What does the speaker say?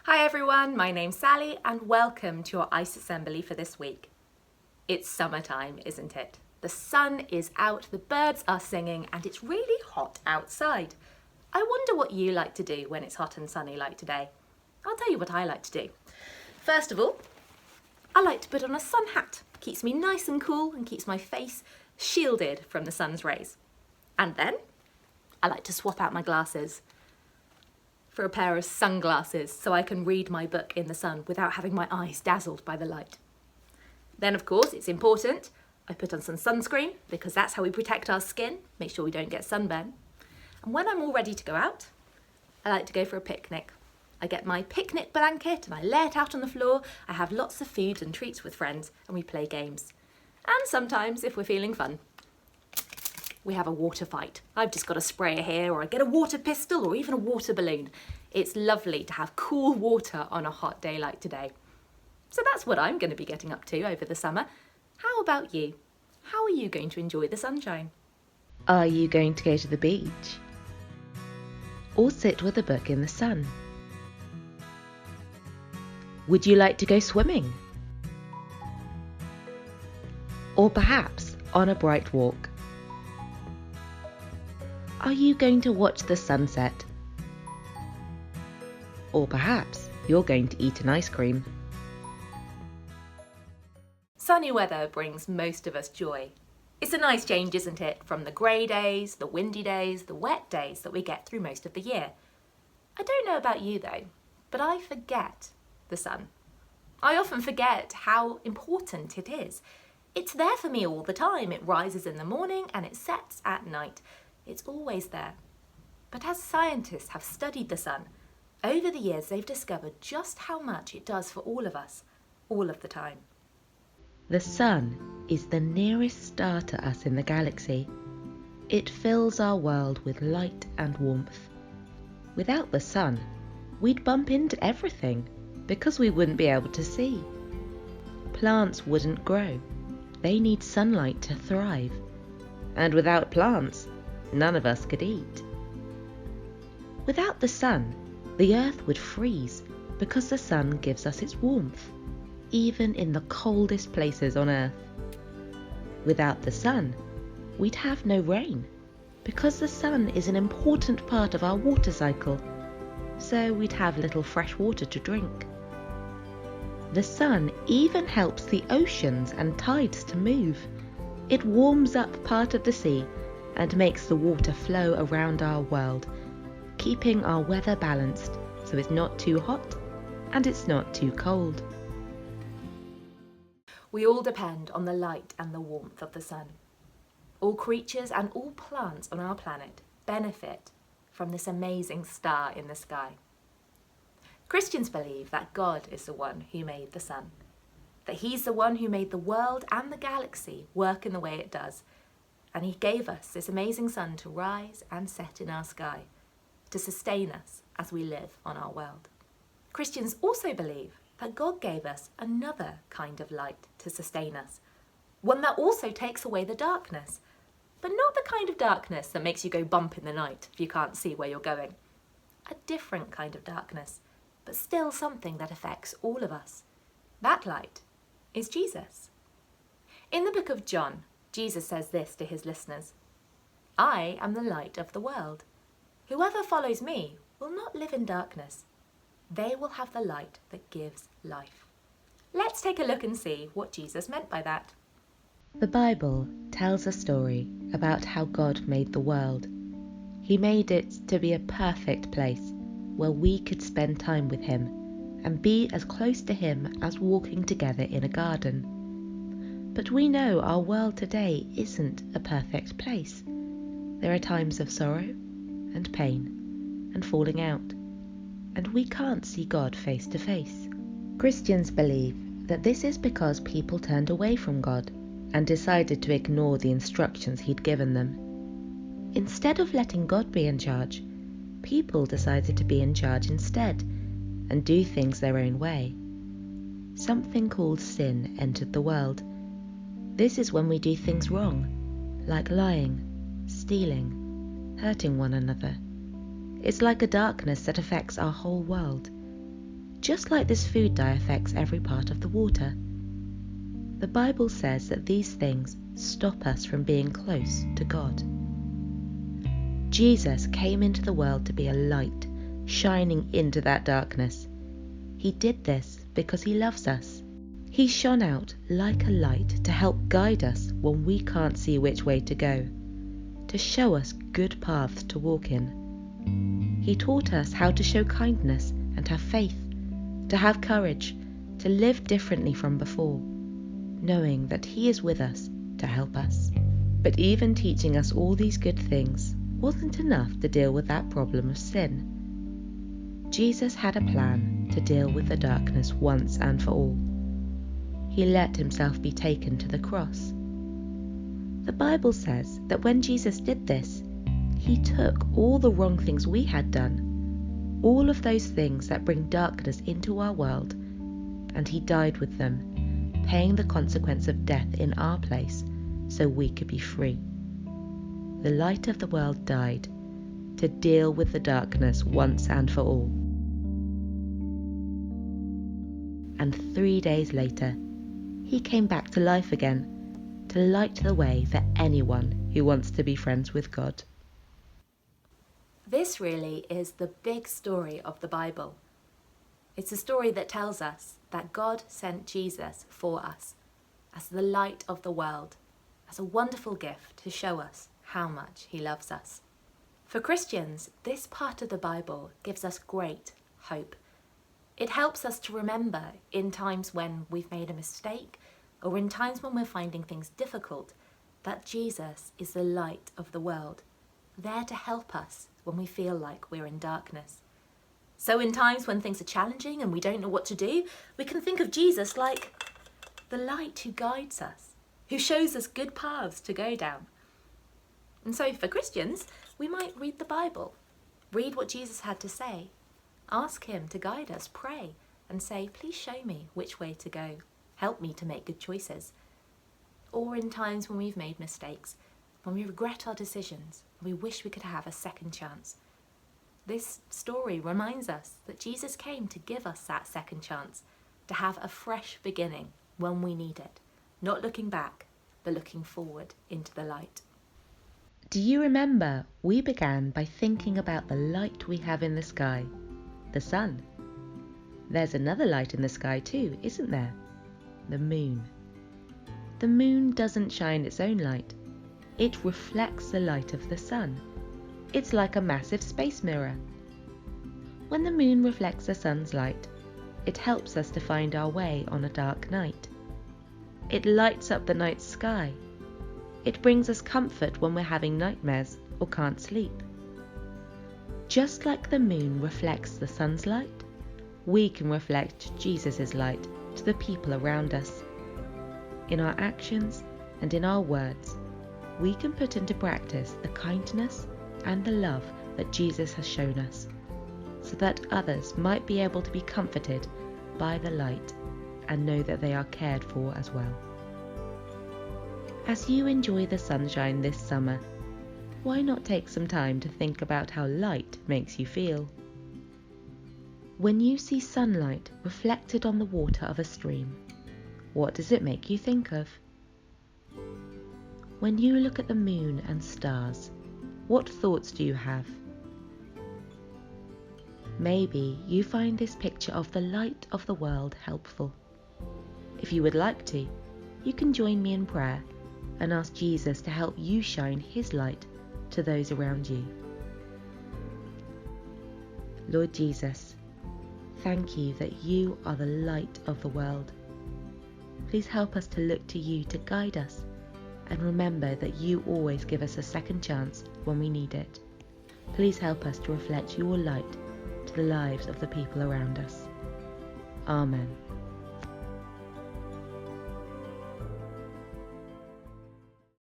Hi everyone, my name's Sally and welcome to our ICE Assembly for this week. It's summertime, isn't it? The sun is out, the birds are singing and it's really hot outside. I wonder what you like to do when it's hot and sunny like today. I'll tell you what I like to do. First of all, I like to put on a sun hat. Keeps me nice and cool and keeps my face shielded from the sun's rays. And then I like to swap out my glasses for a pair of sunglasses so I can read my book in the sun without having my eyes dazzled by the light. Then, of course, it's important I put on some sunscreen because that's how we protect our skin, make sure we don't get sunburn. And when I'm all ready to go out, I like to go for a picnic. I get my picnic blanket and I lay it out on the floor. I have lots of food and treats with friends and we play games. And sometimes, if we're feeling fun, we have a water fight. I've just got a sprayer here, or I get a water pistol or even a water balloon. It's lovely to have cool water on a hot day like today. So that's what I'm going to be getting up to over the summer. How about you? How are you going to enjoy the sunshine? Are you going to go to the beach? Or sit with a book in the sun? Would you like to go swimming? Or perhaps on a bright walk? Are you going to watch the sunset? Or perhaps you're going to eat an ice cream? Sunny weather brings most of us joy. It's a nice change, isn't it, from the grey days, the windy days, the wet days that we get through most of the year. I don't know about you though, but I forget the sun. I often forget how important it is. It's there for me all the time. It rises in the morning and it sets at night. It's always there. But as scientists have studied the sun, over the years they've discovered just how much it does for all of us, all of the time. The sun is the nearest star to us in the galaxy. It fills our world with light and warmth. Without the sun, we'd bump into everything because we wouldn't be able to see. Plants wouldn't grow. They need sunlight to thrive. And without plants, none of us could eat. Without the sun, the earth would freeze because the sun gives us its warmth, even in the coldest places on earth. Without the sun, we'd have no rain because the sun is an important part of our water cycle, so we'd have little fresh water to drink. The sun even helps the oceans and tides to move. It warms up part of the sea and makes the water flow around our world, keeping our weather balanced so it's not too hot and it's not too cold. We all depend on the light and the warmth of the sun. All creatures and all plants on our planet benefit from this amazing star in the sky. Christians believe that God is the one who made the sun, that He's the one who made the world and the galaxy work in the way it does, and He gave us this amazing sun to rise and set in our sky, to sustain us as we live on our world. Christians also believe that God gave us another kind of light to sustain us, one that also takes away the darkness, but not the kind of darkness that makes you go bump in the night if you can't see where you're going. A different kind of darkness, but still something that affects all of us. That light is Jesus. In the book of John, Jesus says this to his listeners: "I am the light of the world. Whoever follows me will not live in darkness. They will have the light that gives life." Let's take a look and see what Jesus meant by that. The Bible tells a story about how God made the world. He made it to be a perfect place where we could spend time with Him and be as close to Him as walking together in a garden. But we know our world today isn't a perfect place. There are times of sorrow and pain and falling out, and we can't see God face to face. Christians believe that this is because people turned away from God and decided to ignore the instructions He'd given them. Instead of letting God be in charge, people decided to be in charge instead and do things their own way. Something called sin entered the world. This is when we do things wrong, like lying, stealing, hurting one another. It's like a darkness that affects our whole world. just like this food dye affects every part of the water. The Bible says that these things stop us from being close to God. Jesus came into the world to be a light, shining into that darkness. He did this because he loves us. He shone out like a light to help guide us when we can't see which way to go, to show us good paths to walk in. He taught us how to show kindness and have faith, to have courage, to live differently from before, knowing that he is with us to help us. But even teaching us all these good things wasn't enough to deal with that problem of sin. Jesus had a plan to deal with the darkness once and for all. He let himself be taken to the cross. The Bible says that when Jesus did this, he took all the wrong things we had done, all of those things that bring darkness into our world, and he died with them, paying the consequence of death in our place so we could be free. The light of the world died to deal with the darkness once and for all. And 3 days later, he came back to life again to light the way for anyone who wants to be friends with God. This really is the big story of the Bible. It's a story that tells us that God sent Jesus for us as the light of the world, as a wonderful gift to show us how much he loves us. For Christians, this part of the Bible gives us great hope. It helps us to remember in times when we've made a mistake or in times when we're finding things difficult that Jesus is the light of the world, there to help us when we feel like we're in darkness. So in times when things are challenging and we don't know what to do, we can think of Jesus like the light who guides us, who shows us good paths to go down. And so for Christians, we might read the Bible, read what Jesus had to say, ask him to guide us, pray, and say, please show me which way to go. Help me to make good choices. Or in times when we've made mistakes, when we regret our decisions, we wish we could have a second chance. This story reminds us that Jesus came to give us that second chance, to have a fresh beginning when we need it, not looking back, but looking forward into the light. Do you remember we began by thinking about the light we have in the sky, the sun? There's another light in the sky too, isn't there? The moon. The moon doesn't shine its own light. It reflects the light of the sun. It's like a massive space mirror. When the moon reflects the sun's light, it helps us to find our way on a dark night. It lights up the night sky. It brings us comfort when we're having nightmares or can't sleep. Just like the moon reflects the sun's light, we can reflect Jesus' light to the people around us. In our actions and in our words, we can put into practice the kindness and the love that Jesus has shown us, so that others might be able to be comforted by the light and know that they are cared for as well. As you enjoy the sunshine this summer, why not take some time to think about how light makes you feel? When you see sunlight reflected on the water of a stream, what does it make you think of? When you look at the moon and stars, what thoughts do you have? Maybe you find this picture of the light of the world helpful. If you would like to, you can join me in prayer and ask Jesus to help you shine his light to those around you. Lord Jesus, thank you that you are the light of the world. Please help us to look to you to guide us, and remember that you always give us a second chance when we need it. Please help us to reflect your light to the lives of the people around us. Amen.